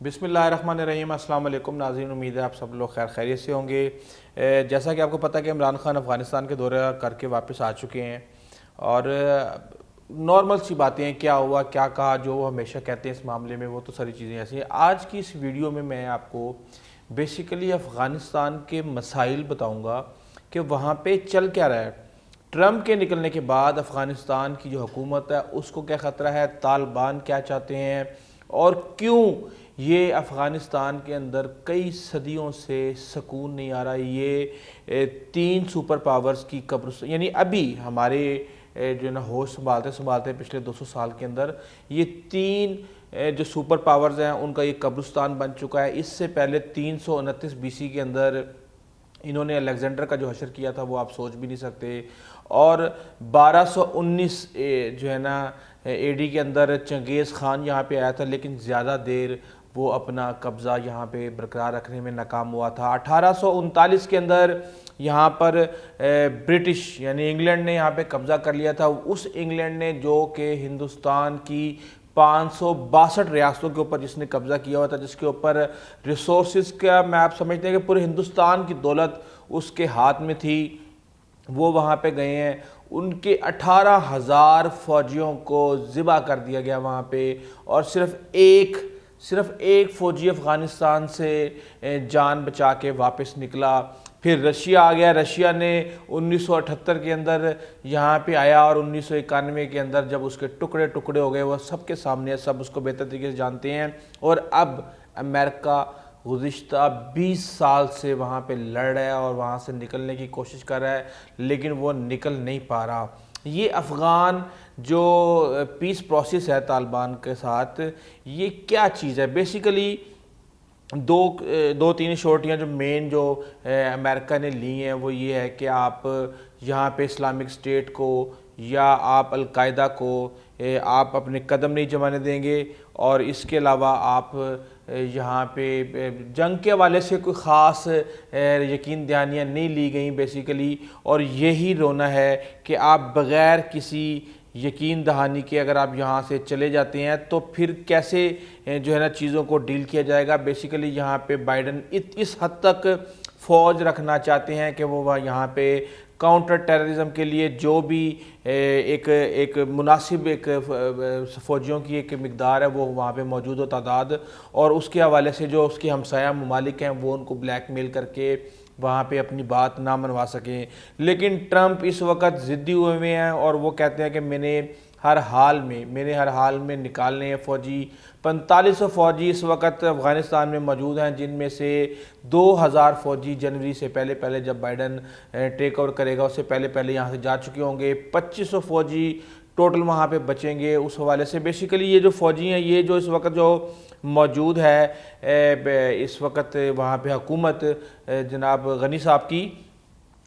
بسم اللہ الرحمن الرحیم۔ السلام علیکم ناظرین، امید ہے آپ سب لوگ خیر خیریت سے ہوں گے۔ جیسا کہ آپ کو پتہ ہے کہ عمران خان افغانستان کے دورہ کر کے واپس آ چکے ہیں، اور نارمل سی باتیں ہیں، کیا ہوا کیا کہا، جو وہ ہمیشہ کہتے ہیں اس معاملے میں، وہ تو ساری چیزیں ایسی ہیں۔ آج کی اس ویڈیو میں آپ کو بیسیکلی افغانستان کے مسائل بتاؤں گا کہ وہاں پہ چل کیا رہا ہے۔ ٹرمپ کے نکلنے کے بعد افغانستان کی جو حکومت ہے اس کو کیا خطرہ ہے، طالبان کیا چاہتے ہیں، اور کیوں یہ افغانستان کے اندر کئی صدیوں سے سکون نہیں آ رہا۔ یہ تین سپر پاورز کی قبر، یعنی ابھی ہمارے جو ہے نا ہوش سنبھالتے پچھلے 200 سال کے اندر یہ تین جو سپر پاورز ہیں ان کا یہ قبرستان بن چکا ہے۔ اس سے پہلے 329 BC کے اندر انہوں نے الیگزینڈر کا جو حشر کیا تھا وہ آپ سوچ بھی نہیں سکتے، اور 1219 جو ہے نا AD کے اندر چنگیز خان یہاں پہ آیا تھا، لیکن زیادہ دیر وہ اپنا قبضہ یہاں پہ برقرار رکھنے میں ناکام ہوا تھا۔ 1839 کے اندر یہاں پر برٹش یعنی انگلینڈ نے یہاں پہ قبضہ کر لیا تھا، اس انگلینڈ نے جو کہ ہندوستان کی 562 ریاستوں کے اوپر جس نے قبضہ کیا ہوا تھا، جس کے اوپر ریسورسز کا میں آپ سمجھتے ہیں کہ پورے ہندوستان کی دولت اس کے ہاتھ میں تھی، وہ وہاں پہ گئے ہیں۔ ان کے 18,000 فوجیوں کو ذبح کر دیا گیا وہاں پہ، اور صرف ایک فوجی افغانستان سے جان بچا کے واپس نکلا۔ پھر رشیا آ گیا، رشیا نے 1978 کے اندر یہاں پہ آیا، اور 1991 کے اندر جب اس کے ٹکڑے ہو گئے، وہ سب کے سامنے ہے، سب اس کو بہتر طریقے سے جانتے ہیں۔ اور اب امریکہ گزشتہ 20 سال سے وہاں پہ لڑ رہا ہے اور وہاں سے نکلنے کی کوشش کر رہا ہے، لیکن وہ نکل نہیں پا رہا۔ یہ افغان جو پیس پروسیس ہے طالبان کے ساتھ، یہ کیا چیز ہے؟ بیسیکلی دو تین شورٹیاں جو مین جو امریکہ نے لی ہیں وہ یہ ہے کہ آپ یہاں پہ اسلامک اسٹیٹ کو یا آپ القاعدہ کو آپ اپنے قدم نہیں جمانے دیں گے، اور اس کے علاوہ آپ یہاں پہ جنگ کے حوالے سے کوئی خاص یقین دہانیاں نہیں لی گئیں بیسیکلی، اور یہی رونا ہے کہ آپ بغیر کسی یقین دہانی کے اگر آپ یہاں سے چلے جاتے ہیں تو پھر کیسے جو ہے نا چیزوں کو ڈیل کیا جائے گا۔ بیسیکلی یہاں پہ بائیڈن اس حد تک فوج رکھنا چاہتے ہیں کہ وہ یہاں پہ کاؤنٹر ٹیررزم کے لیے جو بھی ایک مناسب ایک فوجیوں کی ایک مقدار ہے وہ وہاں پہ موجود ہو تعداد، اور اس کے حوالے سے جو اس کے ہمسایہ ممالک ہیں وہ ان کو بلیک میل کر کے وہاں پہ اپنی بات نہ منوا سکیں۔ لیکن ٹرمپ اس وقت ضدی ہوئے ہیں، اور وہ کہتے ہیں کہ میں نے ہر حال میں نکالنے ہیں فوجی۔ 4500 فوجی اس وقت افغانستان میں موجود ہیں، جن میں سے 2000 فوجی جنوری سے پہلے جب بائیڈن ٹیک اوور کرے گا اس سے پہلے یہاں سے جا چکے ہوں گے۔ 2500 فوجی ٹوٹل وہاں پہ بچیں گے۔ اس حوالے سے بیسیکلی یہ جو فوجی ہیں، یہ جو اس وقت جو موجود ہے اس وقت وہاں پہ حکومت جناب غنی صاحب کی،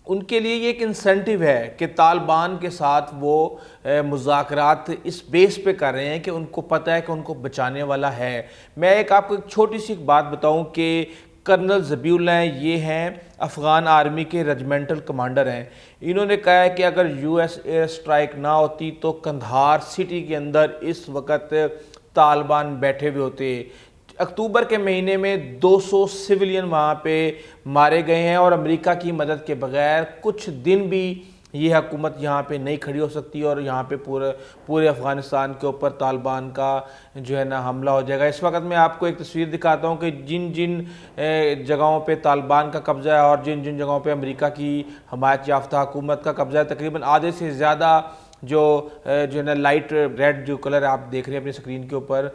ان کے لیے یہ ایک انسینٹیو ہے کہ طالبان کے ساتھ وہ مذاکرات اس بیس پہ کر رہے ہیں کہ ان کو پتہ ہے کہ ان کو بچانے والا ہے۔ میں آپ کو ایک چھوٹی سی بات بتاؤں کہ کرنل ذبیح اللہ یہ ہیں افغان آرمی کے ریجمنٹل کمانڈر ہیں۔ انہوں نے کہا ہے کہ اگر US ایئر اسٹرائک نہ ہوتی تو قندھار سٹی کے اندر اس وقت طالبان بیٹھے ہوئے ہوتے۔ اکتوبر کے مہینے میں 200 سویلین وہاں پہ مارے گئے ہیں، اور امریکہ کی مدد کے بغیر کچھ دن بھی یہ حکومت یہاں پہ نہیں کھڑی ہو سکتی، اور یہاں پہ پورے افغانستان کے اوپر طالبان کا جو ہے نا حملہ ہو جائے گا۔ اس وقت میں آپ کو ایک تصویر دکھاتا ہوں کہ جن جگہوں پہ طالبان کا قبضہ ہے اور جن جگہوں پہ امریکہ کی حمایت یافتہ حکومت کا قبضہ ہے، تقریباً آدھے سے زیادہ جو ہے نا لائٹ ریڈ جو کلر آپ دیکھ رہے ہیں اپنی اسکرین کے اوپر،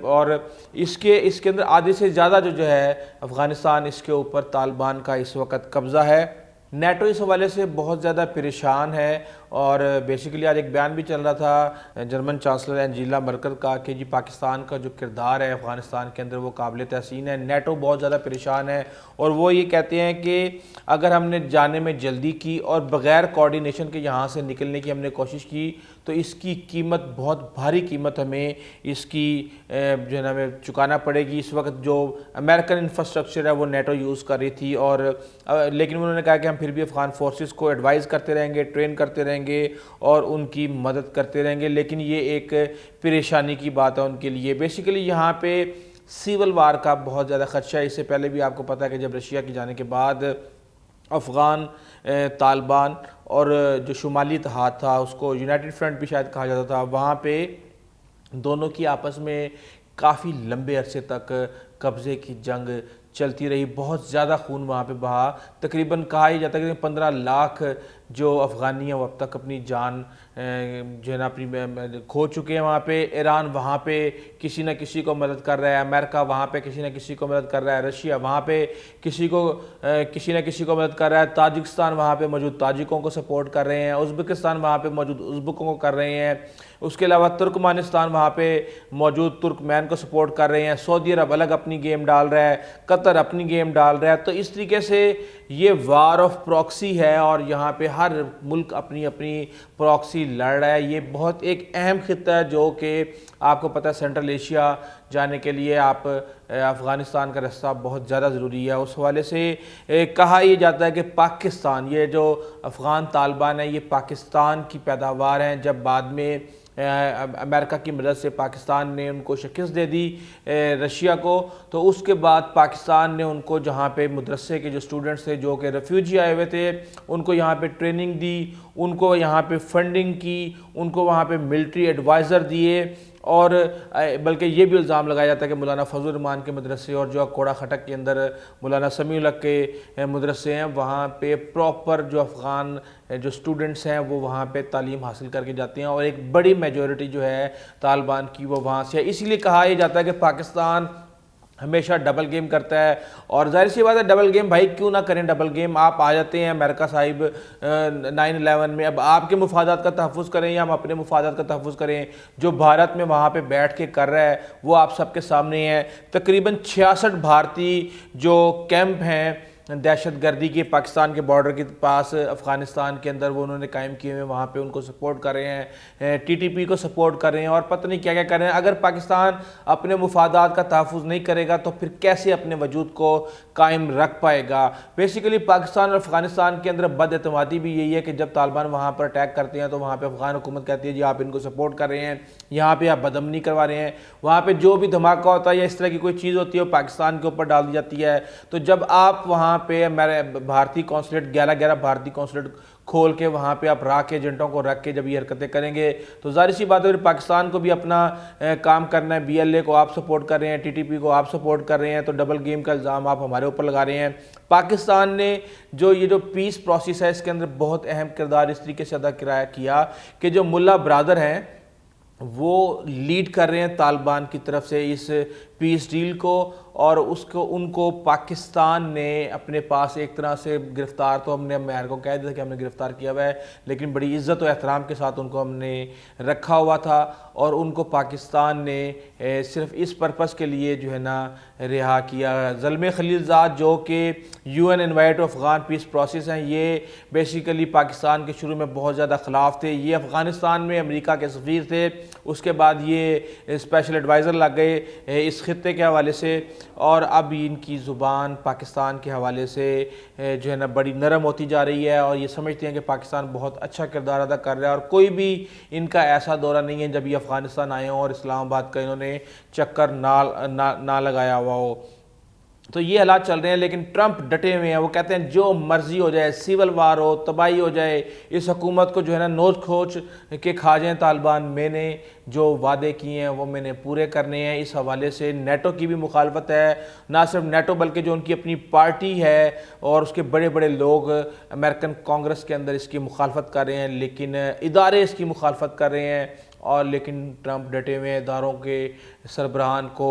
اور اس کے اندر آدھے سے زیادہ جو ہے افغانستان اس کے اوپر طالبان کا اس وقت قبضہ ہے۔ نیٹو اس حوالے سے بہت زیادہ پریشان ہے، اور بیسیکلی آج ایک بیان بھی چل رہا تھا جرمن چانسلر انجیلا مرکل کا کہ جی پاکستان کا جو کردار ہے افغانستان کے اندر وہ قابل تحسین ہے۔ نیٹو بہت زیادہ پریشان ہے، اور وہ یہ کہتے ہیں کہ اگر ہم نے جانے میں جلدی کی اور بغیر کوارڈینیشن کے یہاں سے نکلنے کی ہم نے کوشش کی تو اس کی قیمت بہت بھاری قیمت ہمیں اس کی جو ہے نا ہمیں چکانا پڑے گی۔ اس وقت جو امریکن انفراسٹرکچر ہے وہ نیٹو یوز کر رہی تھی، اور لیکن انہوں نے کہا کہ ہم پھر بھی افغان فورسز کو ایڈوائز کرتے رہیں گے، ٹرین کرتے رہیں گے اور ان کی مدد کرتے رہیں گے، لیکن یہ ایک پریشانی کی بات ہے ان کے لیے۔ بیسیکلی یہاں پہ سیول وار کا بہت زیادہ خدشہ ہے۔ اس سے پہلے بھی آپ کو پتہ ہے کہ جب رشیا کی جانے کے بعد افغان طالبان اور جو شمالی اتحاد تھا، اس کو یونائٹڈ فرنٹ بھی شاید کہا جاتا تھا، وہاں پہ دونوں کی آپس میں کافی لمبے عرصے تک قبضے کی جنگ چلتی رہی، بہت زیادہ خون وہاں پہ بہا، تقریباً کہا ہی جاتا ہے کہ 15 لاکھ جو افغانی ہیں وہ اب تک اپنی جان جو ہے نا اپنی کھو چکے ہیں وہاں پہ۔ ایران وہاں پہ کسی نہ کسی کو مدد کر رہا ہے، امریکہ وہاں پہ کسی نہ کسی کو مدد کر رہا ہے، رشیا وہاں پہ کسی نہ کسی کو مدد کر رہا ہے، تاجکستان وہاں پہ موجود تاجکوں کو سپورٹ کر رہے ہیں، ازبکستان وہاں پہ موجود ازبکوں کو کر رہے ہیں، اس کے علاوہ ترکمانستان وہاں پہ موجود ترکمین کو سپورٹ کر رہے ہیں، سعودی عرب الگ اپنی گیم ڈال رہا ہے، قطر اپنی گیم ڈال رہا ہے۔ تو اس طریقے سے یہ وار آف پراکسی ہے اور یہاں پہ ہر ملک اپنی اپنی پراکسی لڑ رہا ہے۔ یہ بہت ایک اہم خطہ ہے جو کہ آپ کو پتہ ہے سینٹرل ایشیا جانے کے لیے آپ افغانستان کا راستہ بہت زیادہ ضروری ہے۔ اس حوالے سے کہا یہ جاتا ہے کہ پاکستان، یہ جو افغان طالبان ہیں یہ پاکستان کی پیداوار ہیں۔ جب بعد میں امریکہ کی مدد سے پاکستان نے ان کو شکست دے دی رشیا کو، تو اس کے بعد پاکستان نے ان کو جہاں پہ مدرسے کے جو سٹوڈنٹس تھے جو کہ ریفیوجی آئے ہوئے تھے ان کو یہاں پہ ٹریننگ دی، ان کو یہاں پہ فنڈنگ کی، ان کو وہاں پہ ملٹری ایڈوائزر دیے، اور بلکہ یہ بھی الزام لگایا جاتا ہے کہ مولانا فضل الرحمان کے مدرسے اور جو کوڑا خٹک کے اندر مولانا سمیع الحق کے مدرسے ہیں وہاں پہ پراپر جو افغان جو سٹوڈنٹس ہیں وہ وہاں پہ تعلیم حاصل کر کے جاتے ہیں، اور ایک بڑی میجورٹی جو ہے طالبان کی وہ وہاں سے ہے۔ اسی لیے کہا یہ جاتا ہے کہ پاکستان ہمیشہ ڈبل گیم کرتا ہے، اور ظاہر سی بات ہے ڈبل گیم بھائی کیوں نہ کریں ڈبل گیم۔ آپ آ جاتے ہیں امریکہ صاحب 9/11 میں، اب آپ کے مفادات کا تحفظ کریں یا ہم اپنے مفادات کا تحفظ کریں، جو بھارت میں وہاں پہ بیٹھ کے کر رہا ہے وہ آپ سب کے سامنے ہے۔ تقریباً 66 بھارتی جو کیمپ ہیں دہشت گردی کے پاکستان کے بارڈر کے پاس افغانستان کے اندر وہ انہوں نے قائم کیے ہوئے، وہاں پہ ان کو سپورٹ کر رہے ہیں، ٹی ٹی پی کو سپورٹ کر رہے ہیں، اور پتہ نہیں کیا کیا کر رہے ہیں۔ اگر پاکستان اپنے مفادات کا تحفظ نہیں کرے گا تو پھر کیسے اپنے وجود کو قائم رکھ پائے گا؟ بیسیکلی پاکستان اور افغانستان کے اندر بد اعتمادی بھی یہی ہے کہ جب طالبان وہاں پر اٹیک کرتے ہیں تو وہاں پہ افغان حکومت کہتی ہے جی آپ ان کو سپورٹ کر رہے ہیں، یہاں پہ آپ بدامنی کروا رہے ہیں، وہاں پہ جو بھی دھماکہ ہوتا ہے یا اس طرح کی کوئی چیز ہوتی ہے وہ پاکستان کے اوپر ڈال دی جاتی ہے۔ تو جب آپ وہاں پہ میرے بھارتی قونصلیٹ 11 بھارتی قونصلیٹ کھول کے وہاں پہ آپ راہ کے ایجنٹوں کو رکھ کے جب یہ حرکتیں کریں گے تو ظاہر سی بات ہے پاکستان کو بھی اپنا کام کرنا ہے۔ بی ایل اے کو آپ سپورٹ کر رہے ہیں، ٹی ٹی پی کو آپ سپورٹ کر رہے ہیں، تو ڈبل گیم کا الزام آپ ہمارے اوپر لگا رہے ہیں۔ پاکستان نے یہ جو پیس پروسیس ہے اس کے اندر بہت اہم کردار اس طریقے سے ادا کیا کہ جو ملا برادر ہیں وہ لیڈ کر رہے ہیں طالبان کی طرف سے اس پیس ڈیل کو، اور ان کو پاکستان نے اپنے پاس ایک طرح سے گرفتار، تو ہم نے امیر کو کہہ دیا کہ ہم نے گرفتار کیا ہوا ہے، لیکن بڑی عزت و احترام کے ساتھ ان کو ہم نے رکھا ہوا تھا، اور ان کو پاکستان نے صرف اس پرپس کے لیے جو ہے نا رہا کیا۔ زلمے خلیلزاد جو کہ U N invite Afghan peace process ہیں، یہ بیسیکلی پاکستان کے شروع میں بہت زیادہ خلاف تھے، یہ افغانستان میں امریکہ کے سفیر تھے، اس کے بعد یہ اسپیشل ایڈوائزر لگ گئے اس خطے کے حوالے سے، اور اب ان کی زبان پاکستان کے حوالے سے جو ہے نا بڑی نرم ہوتی جا رہی ہے، اور یہ سمجھتے ہیں کہ پاکستان بہت اچھا کردار ادا کر رہا ہے، اور کوئی بھی ان کا ایسا دورہ نہیں ہے جب یہ افغانستان آئے ہوں اور اسلام آباد کا انہوں نے چکر نہ لگایا ہوا ہو۔ تو یہ حالات چل رہے ہیں، لیکن ٹرمپ ڈٹے ہوئے ہیں، وہ کہتے ہیں جو مرضی ہو جائے، سیول وار ہو، تباہی ہو جائے، اس حکومت کو جو ہے نا نوچ کھوچ کے کھا جائیں طالبان، میں نے جو وعدے کیے ہیں وہ میں نے پورے کرنے ہیں۔ اس حوالے سے نیٹو کی بھی مخالفت ہے، نہ صرف نیٹو بلکہ جو ان کی اپنی پارٹی ہے اور اس کے بڑے بڑے لوگ امریکن کانگریس کے اندر اس کی مخالفت کر رہے ہیں، لیکن ادارے اس کی مخالفت کر رہے ہیں، اور لیکن ٹرمپ ڈٹے ہوئے ہیں، اداروں کے سربراہان کو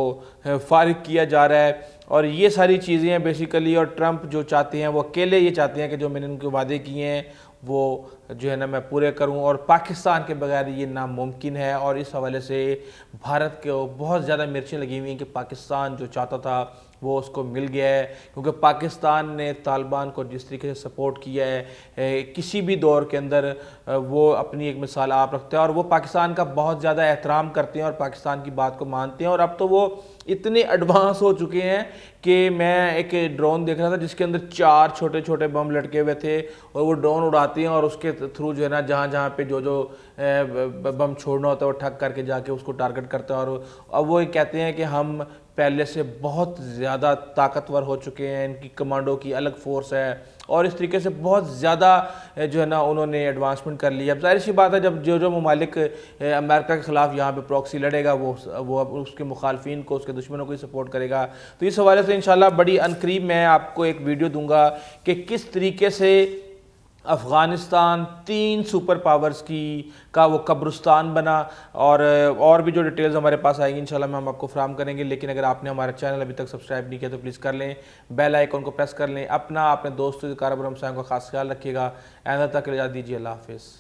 فارغ کیا جا رہا ہے، اور یہ ساری چیزیں ہیں بیسیکلی۔ اور ٹرمپ جو چاہتے ہیں وہ اکیلے یہ چاہتے ہیں کہ جو میں نے ان کے وعدے کیے ہیں وہ جو ہے نا میں پورے کروں، اور پاکستان کے بغیر یہ ناممکن ہے، اور اس حوالے سے بھارت کو بہت زیادہ مرچیں لگی ہوئی ہیں کہ پاکستان جو چاہتا تھا وہ اس کو مل گیا ہے، کیونکہ پاکستان نے طالبان کو جس طریقے سے سپورٹ کیا ہے کسی بھی دور کے اندر وہ اپنی ایک مثال آپ رکھتے ہیں، اور وہ پاکستان کا بہت زیادہ احترام کرتے ہیں اور پاکستان کی بات کو مانتے ہیں، اور اب تو وہ اتنے ایڈوانس ہو چکے ہیں کہ میں ایک ڈرون دیکھ رہا تھا جس کے اندر 4 چھوٹے چھوٹے بم لٹکے ہوئے تھے، اور وہ ڈرون اڑاتے ہیں اور اس کے تھرو جو ہے نا جہاں جہاں پہ جو بم چھوڑنا ہوتا ہے وہ ٹھگ کر کے جا کے اس کو ٹارگٹ کرتا ہے، اور اب وہ کہتے ہیں کہ ہم پہلے سے بہت زیادہ طاقتور ہو چکے ہیں، ان کی کمانڈو کی الگ فورس ہے، اور اس طریقے سے بہت زیادہ جو ہے نا انہوں نے ایڈوانسمنٹ کر لی ہے۔ اب ظاہر سی بات ہے جب جو ممالک امریکہ کے خلاف یہاں پہ پروکسی لڑے گا وہ اس کے مخالفین کو، اس کے دشمنوں کو ہی سپورٹ کرے گا۔ تو اس حوالے سے انشاءاللہ بڑی عنقریب میں آپ کو ایک ویڈیو دوں گا کہ کس طریقے سے افغانستان 3 سپر پاورز کا وہ قبرستان بنا، اور بھی جو ڈیٹیلز ہمارے پاس آئیں گی انشاءاللہ ہم آپ کو فراہم کریں گے۔ لیکن اگر آپ نے ہمارا چینل ابھی تک سبسکرائب نہیں کیا تو پلیز کر لیں، بیل آئیکن کو پریس کر لیں، اپنے دوستوں کاربر ہمسایوں کا خاص خیال رکھیے گا۔ آئندہ تک اجازت دیجیے، اللہ حافظ۔